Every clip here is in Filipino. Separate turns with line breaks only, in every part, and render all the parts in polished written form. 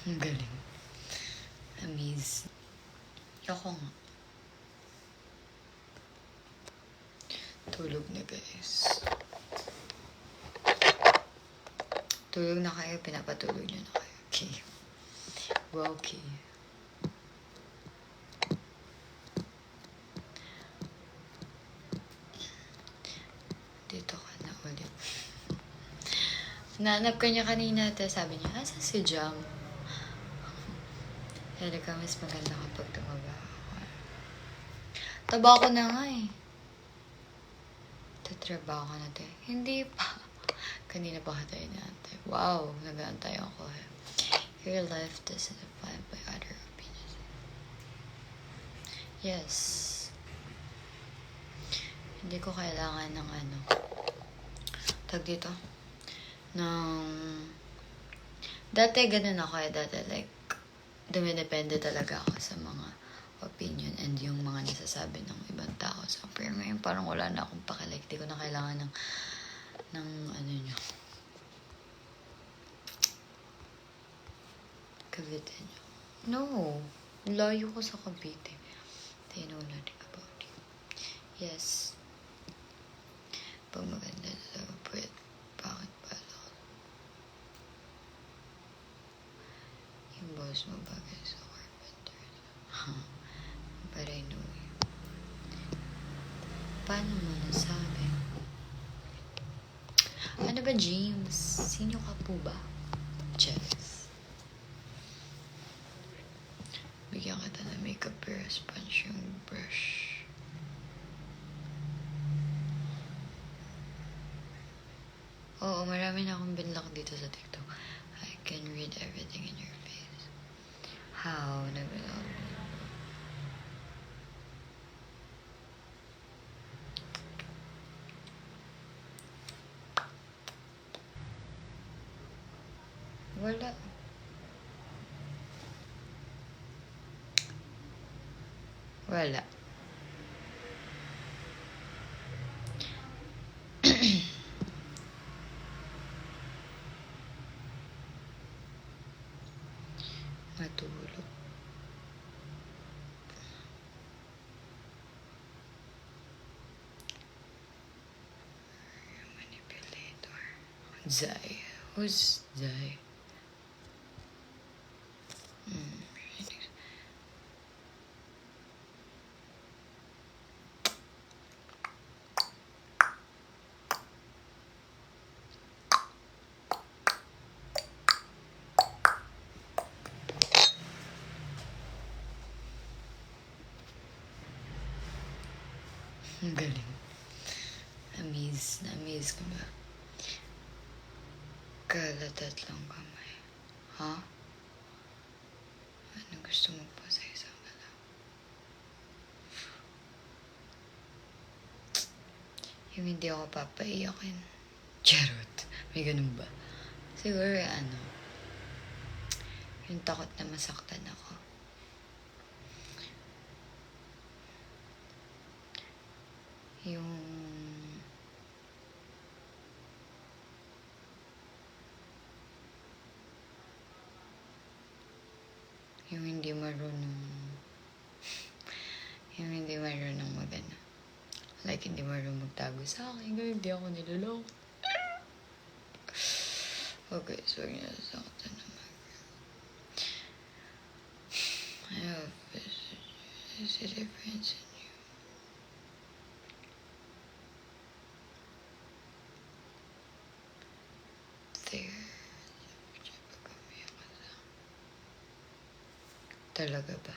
Ang galing. Amaze. Ako nga. Tulog na, guys. Tulog na kayo, pinapatulog nyo na kayo. Okay. Wow, okay. Dito ka na ulit. Nanap ka niya kanina, sabi niya, asa si Jam? Kaya ka, mas maganda kapag tumaba ako. Taba ko na nga eh. Tatrabaho ka na, te. Hindi pa. Kanina pa ka tayo naantay. Wow, nag-aantay ako eh. Your life doesn't define by other opinions. Yes. Hindi ko kailangan ng tag dito. Dati ganun ako eh. Dati like, dumidepende talaga ako sa mga opinion and yung mga nasasabi ng ibang tao. So, pero ngayon parang wala na akong pakilike. Di ko na kailangan ng nyo. Cavite nyo. No. Layo ko sa Cavite. They know nothing about it. Yes. Pag maganda talaga, pwede. Bakit pala? Yung boss mo bagay sa carpenter. But I know you. Paano mo nasabi? Ano ba, James? Sino ka po ba? Jess. Bigyan kita na makeup sponge yung brush. Oo, marami na akong binlock dito sa TikTok. I can read everything in your face. How? Wala. Wala. Matulog. Manipulator. Zai. Who's Zai? Ang galing. Na-amaze ka ba? Kalatat lang kamay. Ha? Ano gusto mo pa sa isang lang? Yung hindi ako papaiyakin. Charot. May ganun ba? Siguro yung takot na masaktan ako. Yung hindi marunong magana. Like, hindi marunong magtago sa akin. Hindi ako niloloko. Okay, so yun nasaktan naman. I have is a difference in you. There. Talaga ba?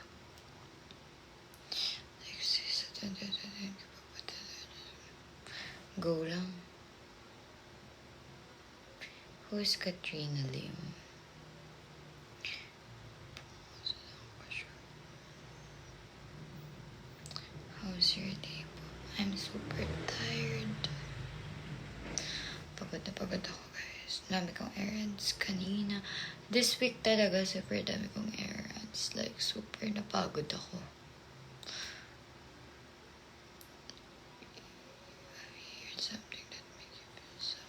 Go lang. Who's Katrina Lim? How's your day po? I'm super tired. Pagod na pagod ako, guys. Dami kong errands kanina. This week talaga, super dami kong errands. Like, super napagod ako. Something that makes you feel so.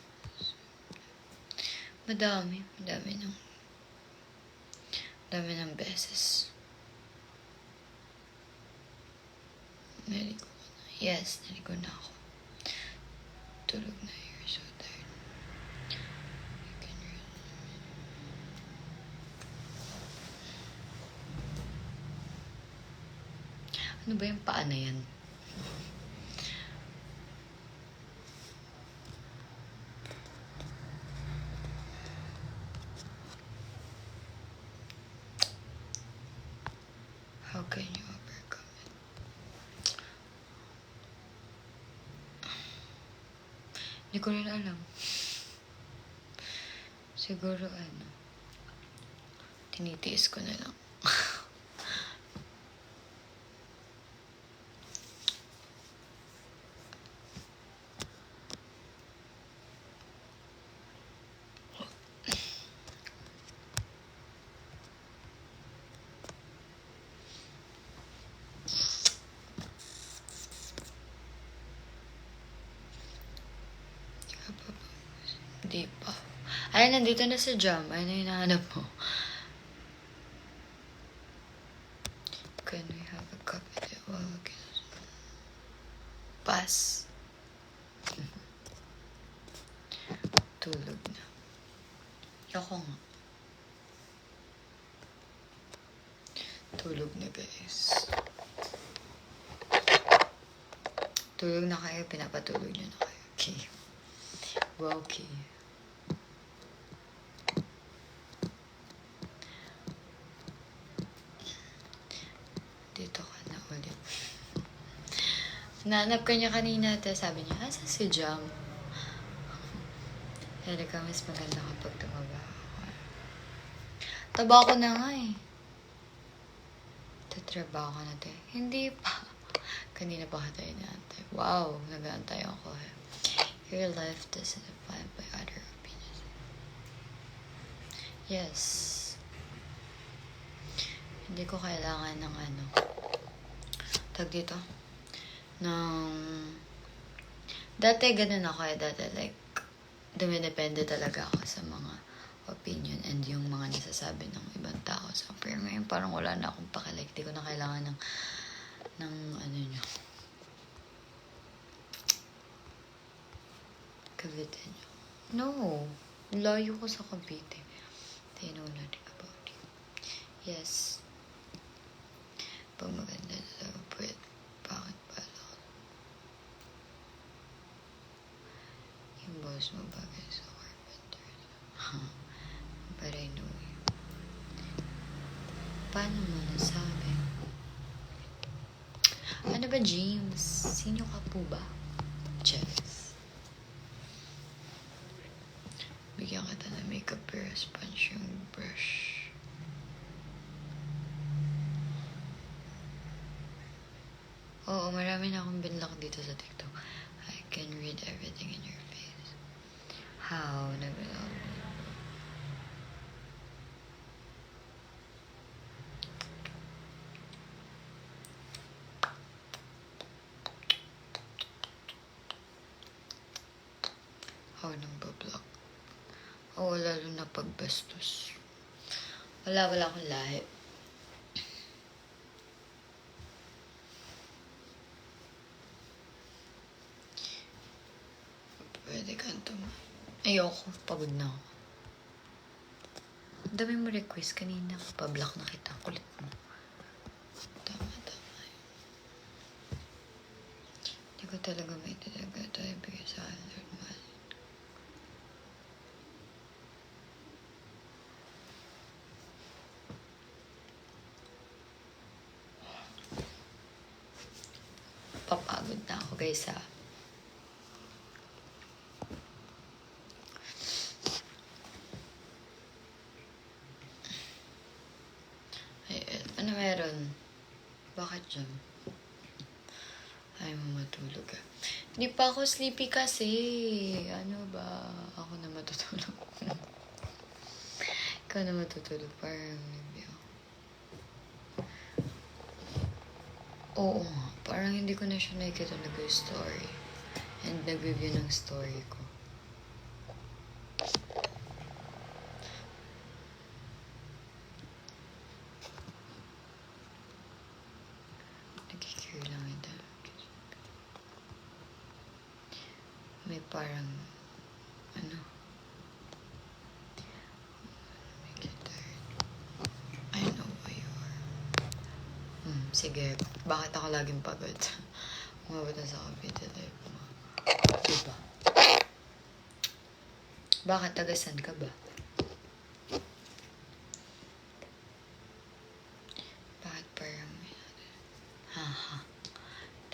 Madami nang Dami ng beses. Naligo ko na. Yes, naligo na ako. Tulog na. You're so tired. You can really... Ano ba yung paa na yan? How can you overcome it? Hindi ko rin alam. Siguro tinitiis ko na lang. Hindi pa. Ay, nandito na si Jam. Ay, na hinahanap mo. Can we have a cup of it while looking? Pass. Tulog na. Ako nga. Tulog na, guys. Tulog na kayo. Pinapatulog nyo na kayo. Okay. Wow, okay. Dito ka na ulit. Nahanap ka niya kanina, sabi niya, asa si Jam? Kaya ka, mas maganda kapag tumaba ako. Taba ko na nga eh. Tatrabaho ka na tayo. Hindi pa. Kanina pa ka tayo naantay. Wow, nag-aantay ako eh. Your life doesn't define by other opinions. Yes. Hindi ko kailangan ng tag dito. Dati ganun ako eh. Dati like, dumidepende talaga ako sa mga opinion and yung mga nasasabi ng ibang tao. So, pero ngayon parang wala na akong pakilike. Di ko na kailangan ng nyo. Cavite nyo. No. Layo ko sa Cavite. They know nothing about you. Yes. Pag maganda talaga, pwede. Bakit pala? Yung boss mo bagay sa carpenter. But I know you. Paano mo nasabi? Ano ba, James? Sino ka po ba? Jealous. Bigyan kita na makeup pero sponge yung brush. Oo, marami na akong binlock dito sa TikTok. I can read everything in your face. How? How nang ba-block? Oo, lalo na pagbastos. Wala akong lahi. Pwede kang Ayoko, pagod na ako. Ang dami mo request kanina. Pa-block na kita. Kulit mo. Tama. Hindi ko talaga may talaga tayo bigay sa akin, Lord man. Papagod na ako, guys, ha. Ano meron? Bakit dyan? Ayaw mo matulog ah. Hindi pa ako sleepy kasi. Ano ba? Ako na matutulog. Ikaw na matutulog. Parang maybe ako. Oo nga. Parang hindi ko na siya nakikita nag-story. And nag-review ng story ko. parang, ano, make it tired. I know who you are. Sige, bakit ako laging pagod? Umabot na sa kapitid life mo. Diba? Bakit tagasan ka ba? Bakit parang may haha.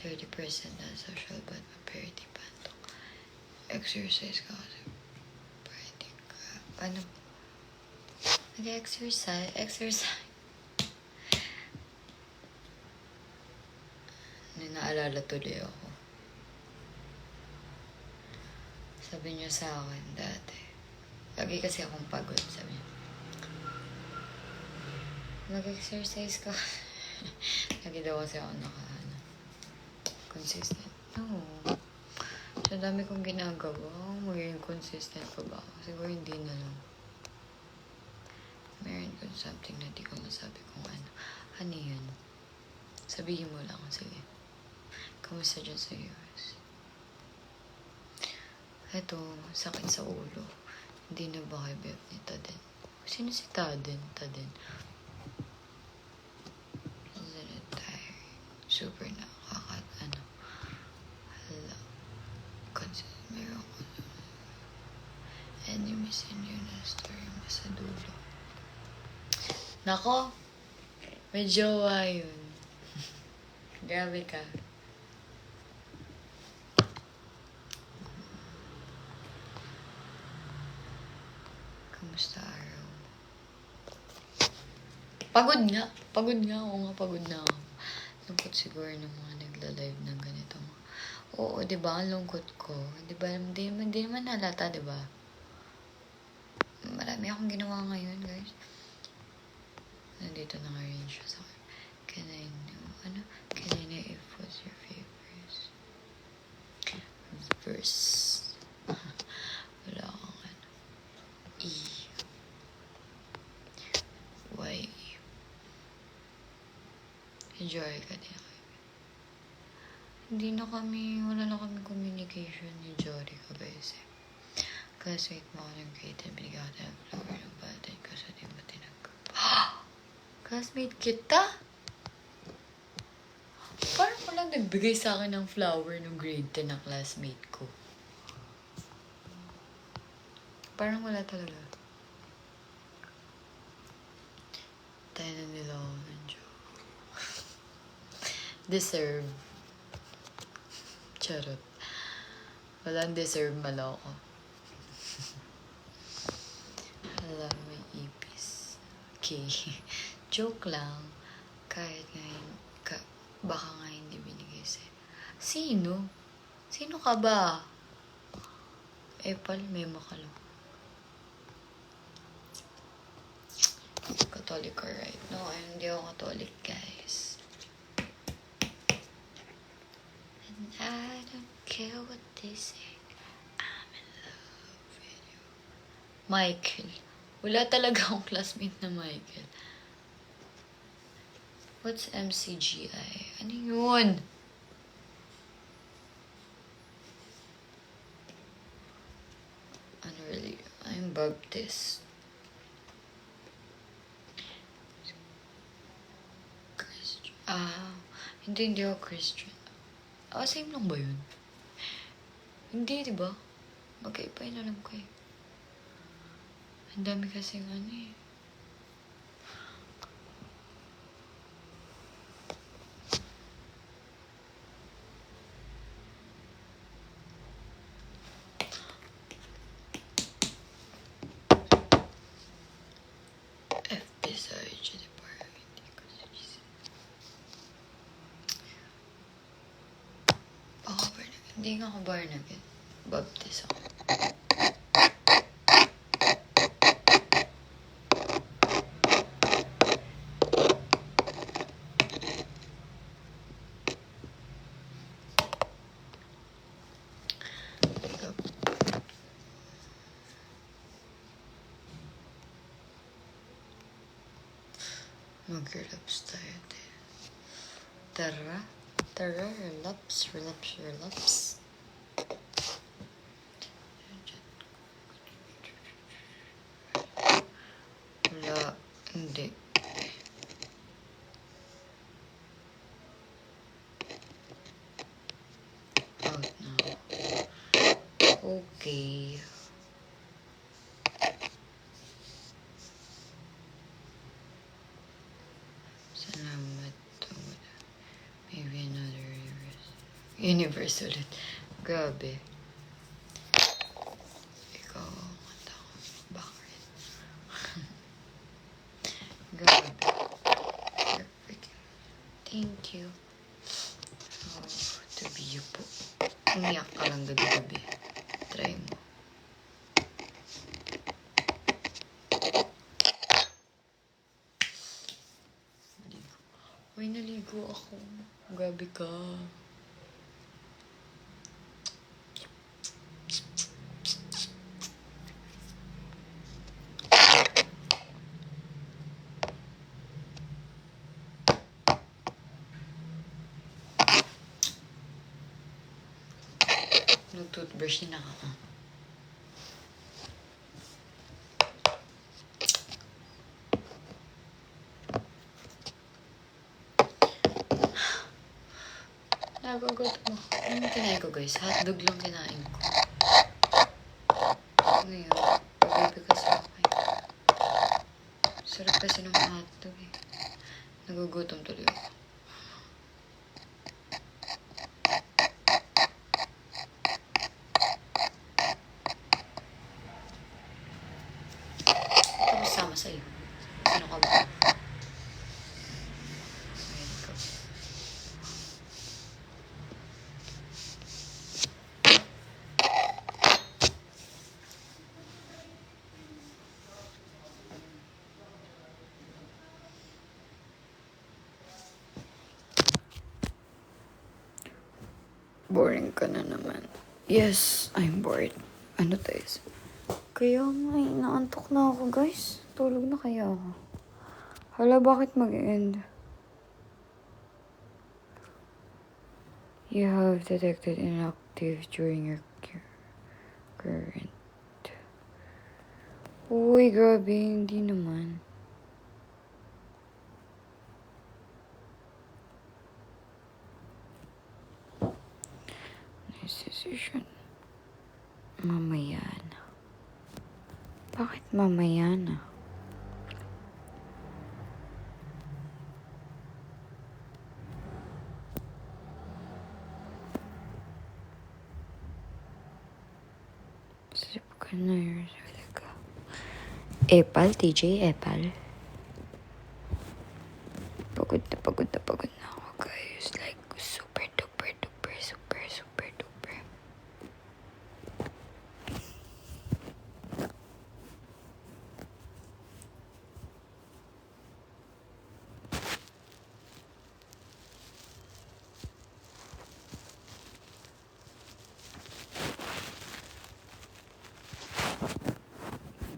30% na social but maparity pantok. Exercise ka kasi. Parity ka. Paano? Nag-exercise? Exercise? Naalala tuloy ako. Sabi niya sa akin dati. Lagi kasi akong pagod. Sabi niya, mag-exercise ka. Lagi daw kasi ako consistent. No. Sa dami kong ginagawa, magiging consistent pa ba ako? Siguro hindi na lang. Meron ko something na di ko masabi kung ano. Ano yun? Sabihin mo lang. Sige. Kamusta dyan sa US? Ito, sakit sa ulo. Hindi na ba kay Beb ni Taden? Sino si Taden? Isn't it tiring? Super nakaka-ano. Hala. Meron ko na. Enemies in you na story mo sa dulo. Nako! May jowa yun. Grabe ka. Kamusta araw? Pagod nga. Pagod na ako. Lungkot siguro ng mga nagla-live ng ganito. Oo, diba? Ang lungkot ko. Diba? Hindi naman halata, diba? Marami akong ginawa ngayon, guys. Nandito naka-arrange siya sa akin. Can I know if what's your favorite verse? Wala akong ano. E. Y. Enjoy ka din. Wala na kami communication ni Jory Cabese. Classmate mo ako ng grade 10, binigyan ko ng flower ng button kasi di mo tinanggap. Classmate kita? Parang walang nagbigay sa akin ng flower ng grade 10 na classmate ko. Parang wala talaga. Tayo na nila ako ng joke. Deserve. Charot. Walang deserve maloko. Hala, may ipis. Okay. Joke lang. Kahit ngayon, baka nga hindi binigay sa'yo. Sino? Sino ka ba? Palmemo ka lang. Catholic ka, right? No, hindi ako Catholic, guys. And I don't care what they say. I'm in love with you. Michael. Wala talaga akong classmate na Michael. What's MCGI? Ano yun? Ano really? I'm Baptist. Christian. Hindi ako Christian. Same lang ba yun? Hindi, diba? Magkaiba yun, alam ko eh. Ang dami kasing ano eh. FB sa HD parang hindi ko sinisip. Ako Barnagan. Hindi nga ako Barnagan. Baptist ako. Mag-relapse tayo din. Tara, relapse. Universe ulit. Grabe. Ikaw, mata ko. Bakit? Grabe. You're freaking... Thank you. Oh, to be you po. Umiyak ka lang gabi-gabi. Try mo. Naligo. Uy, naligo ako. Grabe ka. Nag-toothbrush din ako. Nagagot mo. Anong kinain ko, guys? Hotdog lang kinain ko. Ngayon, pag-ibig ka sa akin. Sarap kasi ng hotdog eh. Nagugutom tuloy ako. Tapos sama sa'yo. Sino ka ba? Ayan ko. Boring ka na naman. Yes, I'm bored. Ano tayo? Kaya nga, inaantok na ako, guys. Tulog na kaya ako. Hala, bakit mag-end? You have detected inactive during your current. Uy, grabe, hindi naman. Nice decision. Mamaya na. Bakit mamaya na? Sleep ka na, you're talaga. Epal, TJ, Epal. Pagod na ako, guys. Like, super duper duper, super super duper.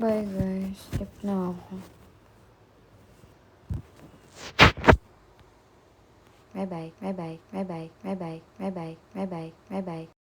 Bye, guys. Sleep na ako. Bye-bye, bye-bye, bye-bye, bye-bye, bye-bye, bye-bye, bye-bye.